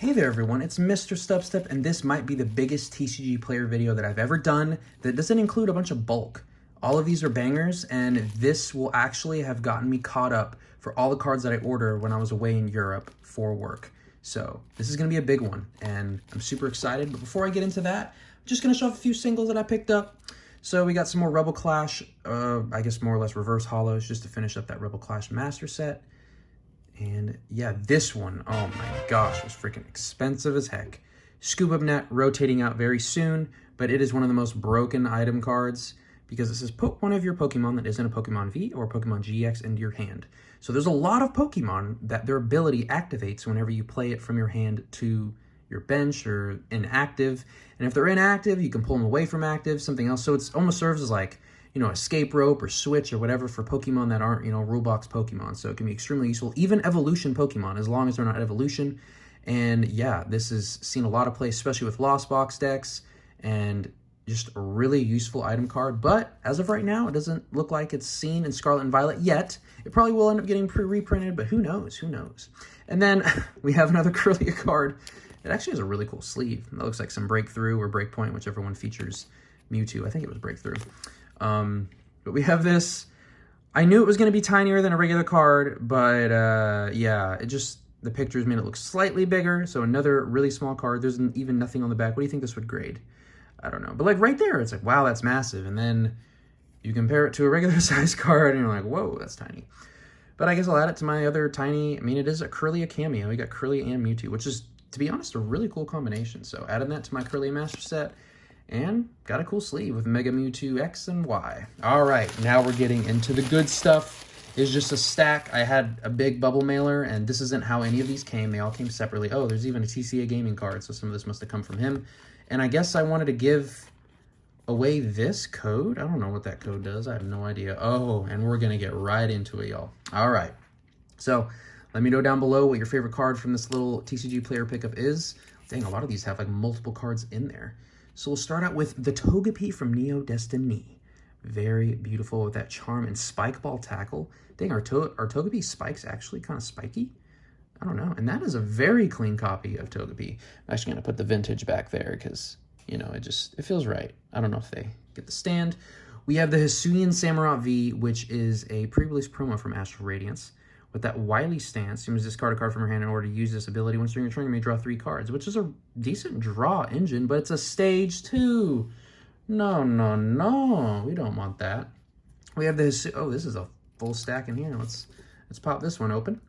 Hey there everyone, it's MisterStubstep, and this might be the biggest TCG player video that I've ever done that doesn't include a bunch of bulk. All of these are bangers, and this will actually have gotten me caught up for all the cards that I ordered when I was away in Europe for work. So this is going to be a big one, and I'm super excited. But before I get into that, I'm just going to show off a few singles that I picked up. So we got some more Rebel Clash, I guess more or less reverse holos, just to finish up that Rebel Clash master set. And yeah, this one, oh my gosh, was freaking expensive as heck. Scuba Net rotating out very soon, but it is one of the most broken item cards because it says put one of your Pokemon that isn't a Pokemon V or Pokemon GX into your hand. So there's a lot of Pokemon that their ability activates whenever you play it from your hand to your bench or inactive. And if they're inactive, you can pull them away from active, something else. So it almost serves as like, you know, escape rope or switch or whatever for Pokemon that aren't, you know, rule box Pokemon. So it can be extremely useful, even evolution Pokemon, as long as they're not evolution. And yeah, this has seen a lot of play, especially with Lost Box decks, and just a really useful item card. But as of right now, it doesn't look like it's seen in Scarlet and Violet yet. It probably will end up getting reprinted, but who knows? Who knows? And then we have another Kirlia card. It actually has a really cool sleeve. That looks like some Breakthrough or Breakpoint, whichever one features Mewtwo. I think it was Breakthrough. But we have this. I knew it was going to be tinier than a regular card, but yeah, the pictures made it look slightly bigger. So another really small card. There's even nothing on the back. What do you think this would grade? I don't know. But like right there, it's like, wow, that's massive. And then you compare it to a regular size card and you're like, whoa, that's tiny. But I guess I'll add it to my other tiny, I mean, it is a Kirlia cameo. We got Kirlia and Mewtwo, which is, to be honest, a really cool combination. So adding that to my Kirlia Master set. And got a cool sleeve with Mega Mewtwo X and Y. All right, now we're getting into the good stuff. It's just a stack. I had a big bubble mailer, and this isn't how any of these came. They all came separately. Oh, there's even a TCA gaming card, so some of this must have come from him. And I guess I wanted to give away this code. I don't know what that code does. I have no idea. Oh, and we're going to get right into it, y'all. All right. So let me know down below what your favorite card from this little TCG player pickup is. Dang, a lot of these have like multiple cards in there. So we'll start out with the Togepi from Neo Destiny. Very beautiful with that charm and spike ball tackle. Dang, are Togepi spikes actually kind of spiky? I don't know. And that is a very clean copy of Togepi. I'm actually going to put the vintage back there because, you know, it feels right. I don't know if they get the stand. We have the Hisuian Samurott V, which is a pre-release promo from Astral Radiance. With that Wily stance, you must discard a card from your hand in order to use this ability. Once during your turn, you may draw 3 cards, which is a decent draw engine, but it's a stage 2. No, no, no. We don't want that. We have the oh, this is a full stack in here. Let's pop this one open.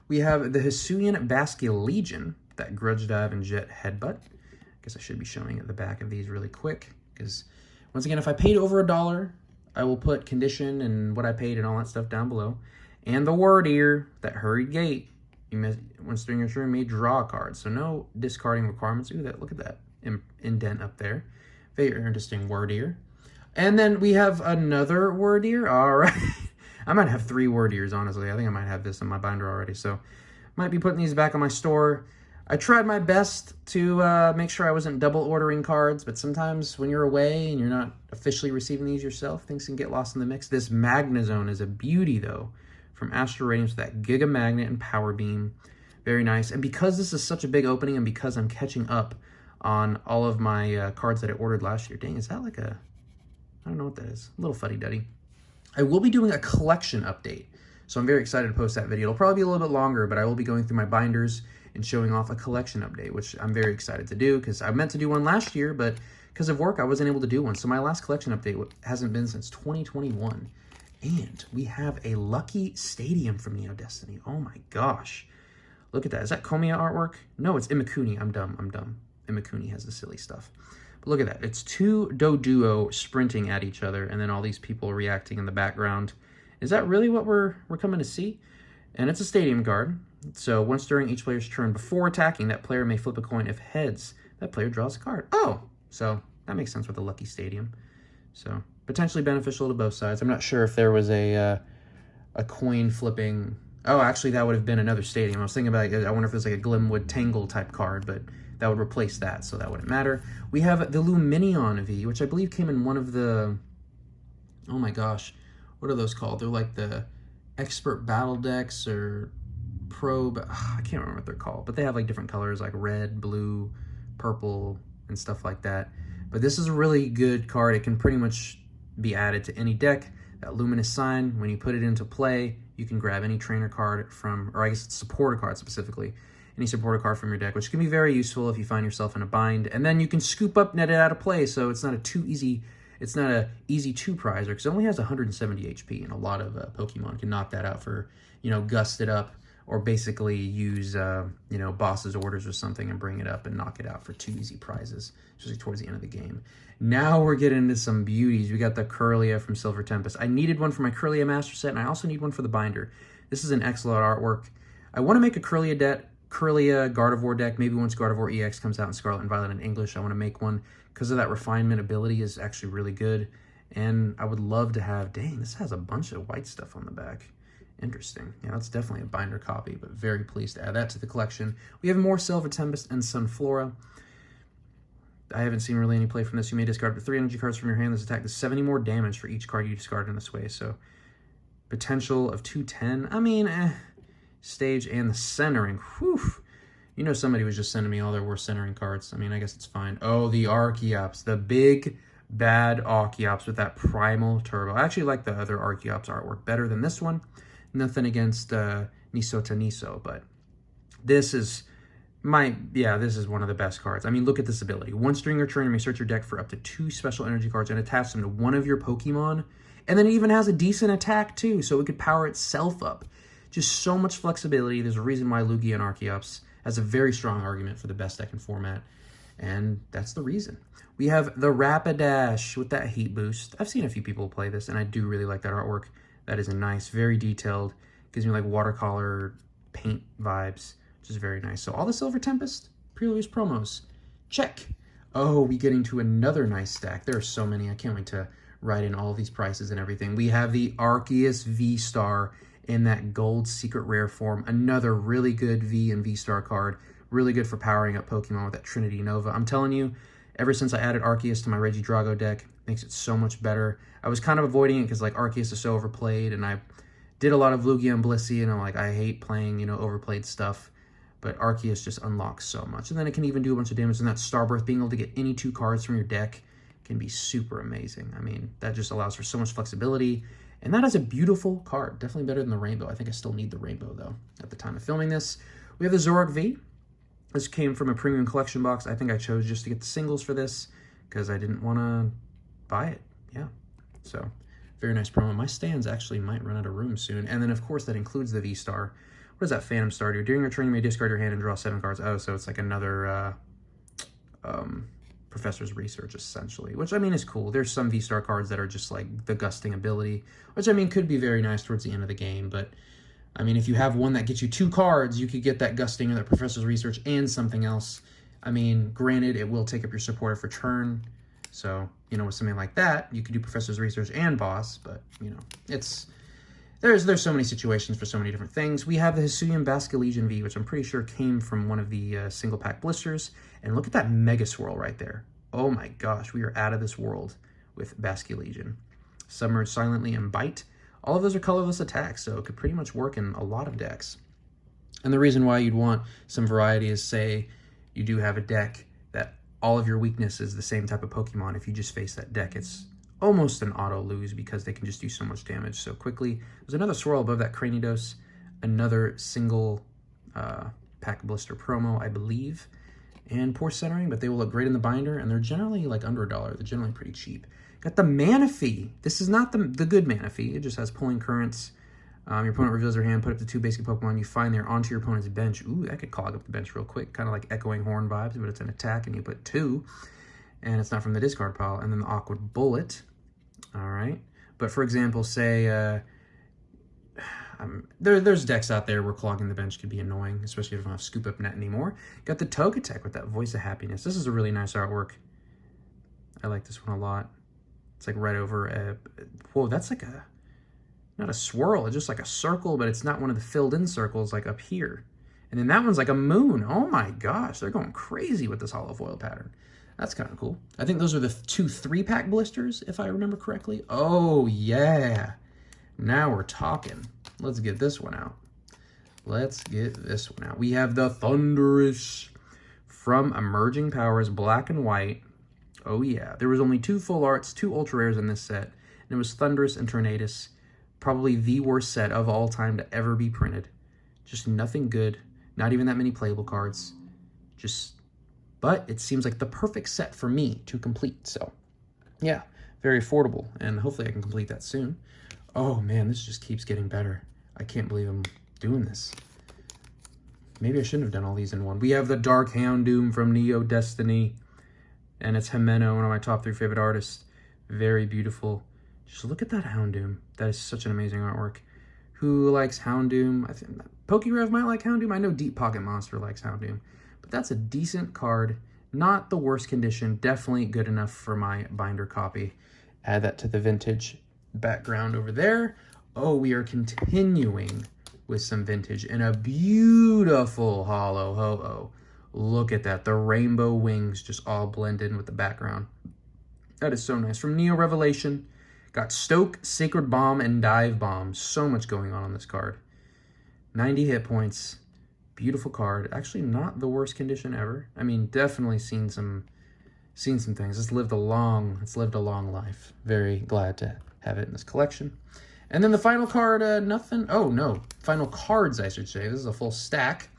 We have the Hisuian Basculegion, that Grudge Dive and Jet Headbutt. I guess I should be showing at the back of these really quick, because once again, if I paid over $1, I will put condition and what I paid and all that stuff down below. And the word here, that Hurried Gate, once during your turn, may draw a card. So no discarding requirements. Ooh, look at that indent up there. Very interesting word here. And then we have another word here. All right. I might have 3 word ears, honestly. I think I might have this in my binder already. So might be putting these back on my store. I tried my best to make sure I wasn't double ordering cards, but sometimes when you're away and you're not officially receiving these yourself, things can get lost in the mix. This Magnezone is a beauty, though, from Astral Radiance with that Giga Magnet and Power Beam. Very nice. And because this is such a big opening and because I'm catching up on all of my cards that I ordered last year. Dang, is that like a... I don't know what that is. A little fuddy-duddy. I will be doing a collection update. So I'm very excited to post that video. It'll probably be a little bit longer, but I will be going through my binders and showing off a collection update, which I'm very excited to do because I meant to do one last year, but because of work, I wasn't able to do one. So my last collection update hasn't been since 2021. And we have a Lucky Stadium from Neo Destiny. Oh my gosh. Look at that. Is that Tomoya artwork? No, it's Imakuni. I'm dumb. Imakuni has the silly stuff. But look at that. It's 2 Doduo sprinting at each other and then all these people reacting in the background. Is that really what we're coming to see? And it's a stadium card. So once during each player's turn before attacking, that player may flip a coin. If heads, that player draws a card. Oh, so that makes sense with the Lucky Stadium. So potentially beneficial to both sides. I'm not sure if there was a coin flipping. Oh, actually, that would have been another stadium. I was thinking about, I wonder if it was like a Glimwood Tangle type card, but that would replace that, so that wouldn't matter. We have the Luminion V, which I believe came in one of the, oh my gosh, what are those called? They're like the Expert Battle decks, or Probe. I can't remember what they're called, but they have like different colors like red, blue, purple, and stuff like that. But this is a really good card. It can pretty much be added to any deck. That luminous sign, when you put it into play, you can grab any trainer card from, or I guess it's supporter card specifically, any supporter card from your deck, which can be very useful if you find yourself in a bind. And then you can scoop up, net it out of play, so it's not a easy two prizer, because it only has 170 HP, and a lot of Pokemon can knock that out for, you know, gust it up, or basically use, you know, boss's orders or something and bring it up and knock it out for 2 easy prizes, especially towards the end of the game. Now we're getting into some beauties. We got the Kirlia from Silver Tempest. I needed one for my Kirlia Master Set, and I also need one for the binder. This is an excellent artwork. I want to make a Kirlia Gardevoir deck. Maybe once Gardevoir EX comes out in Scarlet and Violet in English, I want to make one, because of that refinement ability is actually really good. And I would love to have, dang, this has a bunch of white stuff on the back. Interesting. Yeah, that's definitely a binder copy, but very pleased to add that to the collection. We have more Silver Tempest and Sunflora. I haven't seen really any play from this. You may discard up to 3 energy cards from your hand. This attack does 70 more damage for each card you discard in this way. So potential of 210. I mean, stage and the centering. Whew. You know, somebody was just sending me all their worst centering cards. I mean, I guess it's fine. Oh, the Archeops. The big, bad Archeops with that primal turbo. I actually like the other Archeops artwork better than this one. Nothing against Niso, but this is this is one of the best cards. I mean, look at this ability. Once during your turn, you may search your deck for up to 2 special energy cards and attach them to one of your Pokemon. And then it even has a decent attack too, so it could power itself up. Just so much flexibility. There's a reason why Lugia and Archeops has a very strong argument for the best deck in format, and that's the reason. We have the Rapidash with that heat boost. I've seen a few people play this, and I do really like that artwork. That is a nice, very detailed, gives me like watercolor paint vibes, which is very nice. So all the Silver Tempest, pre-release promos, check. Oh, we getting to another nice stack. There are so many. I can't wait to write in all these prices and everything. We have the Arceus V-Star in that gold secret rare form. Another really good V and V-Star card. Really good for powering up Pokemon with that Trinity Nova. I'm telling you, ever since I added Arceus to my Regidrago deck, makes it so much better. I was kind of avoiding it because like Arceus is so overplayed, and I did a lot of Lugia and Blissey, and I'm like, I hate playing, you know, overplayed stuff. But Arceus just unlocks so much. And then it can even do a bunch of damage. And that Starbirth, being able to get any 2 cards from your deck can be super amazing. I mean, that just allows for so much flexibility. And that is a beautiful card. Definitely better than the Rainbow. I think I still need the Rainbow, though, at the time of filming this. We have the Zoroark V. This came from a premium collection box. I think I chose just to get the singles for this because I didn't want to buy it. Yeah. So, very nice promo. My stands actually might run out of room soon. And then, of course, that includes the V-Star. What is that Phantom Star do? During your turn, you may discard your hand and draw 7 cards. Oh, so it's like another Professor's Research, essentially. Which, I mean, is cool. There's some V-Star cards that are just like the gusting ability, which, I mean, could be very nice towards the end of the game. But, I mean, if you have one that gets you 2 cards, you could get that gusting or that Professor's Research and something else. I mean, granted, it will take up your supporter for turn. So, you know, with something like that, you could do Professor's Research and Boss. But, you know, it's... There's so many situations for so many different things. We have the Hisuian Basculegion V, which I'm pretty sure came from one of the single pack blisters. And look at that Mega Swirl right there. Oh my gosh, we are out of this world with Basculegion. Submerge Silently and Bite. All of those are colorless attacks, so it could pretty much work in a lot of decks. And the reason why you'd want some variety is, say, you do have a deck that all of your weakness is the same type of Pokemon. If you just face that deck, it's almost an auto lose because they can just do so much damage so quickly. There's another swirl above that Cranidos, another single pack blister promo, I believe, and poor centering, but they will look great in the binder, and they're generally like under $1. They're generally pretty cheap. Got the Manaphy. This is not the good Manaphy. It just has Pulling Currents. Your opponent reveals their hand, put up to 2 basic Pokemon you find there onto your opponent's bench. Ooh, that could clog up the bench real quick, kind of like Echoing Horn vibes, but it's an attack, and you put 2. And it's not from the discard pile. And then the Awkward Bullet. All right. But for example, say there's decks out there where clogging the bench could be annoying, especially if you don't have Scoop Up Net anymore. Got the Togetic with that Voice of Happiness. This is a really nice artwork. I like this one a lot. It's like right over whoa, that's like not a swirl. It's just like a circle, but it's not one of the filled in circles like up here. And then that one's like a moon. Oh my gosh, they're going crazy with this hollow foil pattern. That's kind of cool. I think those are the 2 3-pack blisters, if I remember correctly. Oh, yeah. Now we're talking. Let's get this one out. let's get this one out. We have the Thunderous from Emerging Powers, black and white. Oh yeah, there was only 2 full arts, 2 ultra rares in this set, and it was Thunderous and Tornadus. Probably the worst set of all time to ever be printed. Just nothing good, not even that many playable cards. But it seems like the perfect set for me to complete, so yeah, very affordable, and hopefully I can complete that soon. Oh man, this just keeps getting better. I can't believe I'm doing this. Maybe I shouldn't have done all these in one. We have the Dark Houndoom from Neo Destiny, and it's Jimeno, one of my top 3 favorite artists. Very beautiful. Just look at that Houndoom. That is such an amazing artwork. Who likes Houndoom? I think PokeRev might like Houndoom. I know Deep Pocket Monster likes Houndoom. But that's a decent card. Not the worst condition. Definitely good enough for my binder copy. Add that to the vintage background over there. Oh, we are continuing with some vintage and a beautiful holo ho-oh. Look at that. The rainbow wings just all blend in with the background. That is so nice. From Neo Revelation, got Stoke, Sacred Bomb, and Dive Bomb. So much going on this card. 90 hit points. Beautiful card. Actually, not the worst condition ever. I mean, definitely seen some things. It's lived a long life. Very glad to have it in this collection. And then the final card, final cards, I should say. This is a full stack.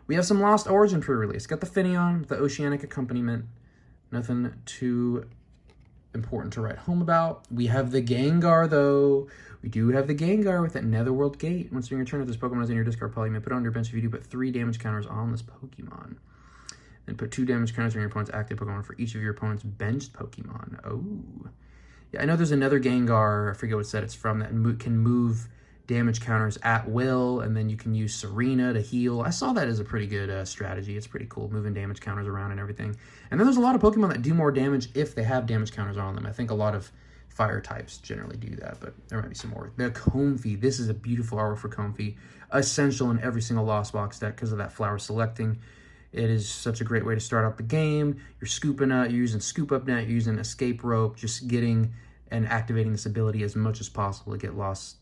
We have some Lost Origin pre-release. Got the Finneon, the Oceanic accompaniment. Nothing too important to write home about. We have the Gengar, though. We do have the Gengar with that Netherworld Gate. Once during your turn, if this Pokemon is in your discard pile, you may put it on your bench. If you do, put 3 damage counters on this Pokemon. Then put 2 damage counters on your opponent's active Pokemon for each of your opponent's benched Pokemon. Oh. Yeah, I know there's another Gengar, I forget what set it's from, that can move damage counters at will, and then you can use Serena to heal. I saw that as a pretty good strategy. It's pretty cool, moving damage counters around and everything. And then there's a lot of Pokemon that do more damage if they have damage counters on them. I think a lot of fire types generally do that, but there might be some more. The Comfey, this is a beautiful artwork for Comfey. Essential in every single Lost Box deck because of that flower selecting. It is such a great way to start out the game. You're scooping up, you're using Scoop Up Net, you're using Escape Rope, just getting and activating this ability as much as possible to get lost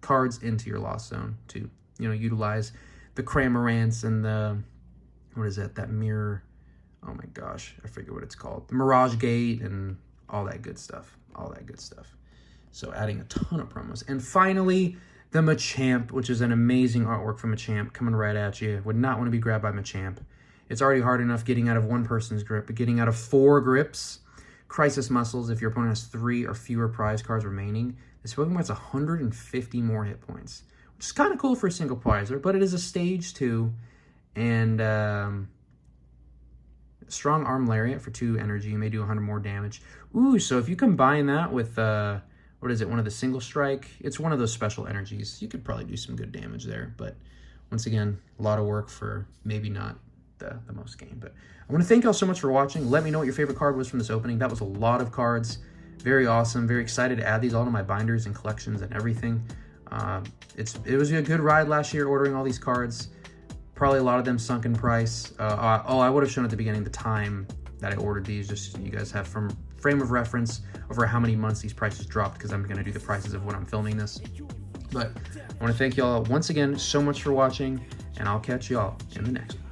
cards into your Lost Zone to, utilize the Cramorants and the, what is that mirror, oh my gosh, I forget what it's called, the Mirage Gate and all that good stuff, So adding a ton of promos. And finally, the Machamp, which is an amazing artwork from Machamp coming right at you. Would not want to be grabbed by Machamp. It's already hard enough getting out of one person's grip, but getting out of 4 grips. Crisis Muscles, if your opponent has 3 or fewer prize cards remaining, this Pokemon has 150 more hit points, which is kind of cool for a single prizer, but it is a stage 2, and Strong Arm Lariat for 2 energy. You may do 100 more damage. Ooh, so if you combine that with, one of the single strike, it's one of those special energies. You could probably do some good damage there, but once again, a lot of work for maybe not the most game. But I want to thank y'all so much for watching. Let me know what your favorite card was from this opening. That was a lot of cards. Very awesome. Very excited to add these all to my binders and collections and everything. It was a good ride last year ordering all these cards. Probably a lot of them sunk in price. I would have shown at the beginning the time that I ordered these, just so you guys have from frame of reference over how many months these prices dropped, because I'm going to do the prices of when I'm filming this. But I want to thank y'all once again so much for watching, and I'll catch y'all in the next one.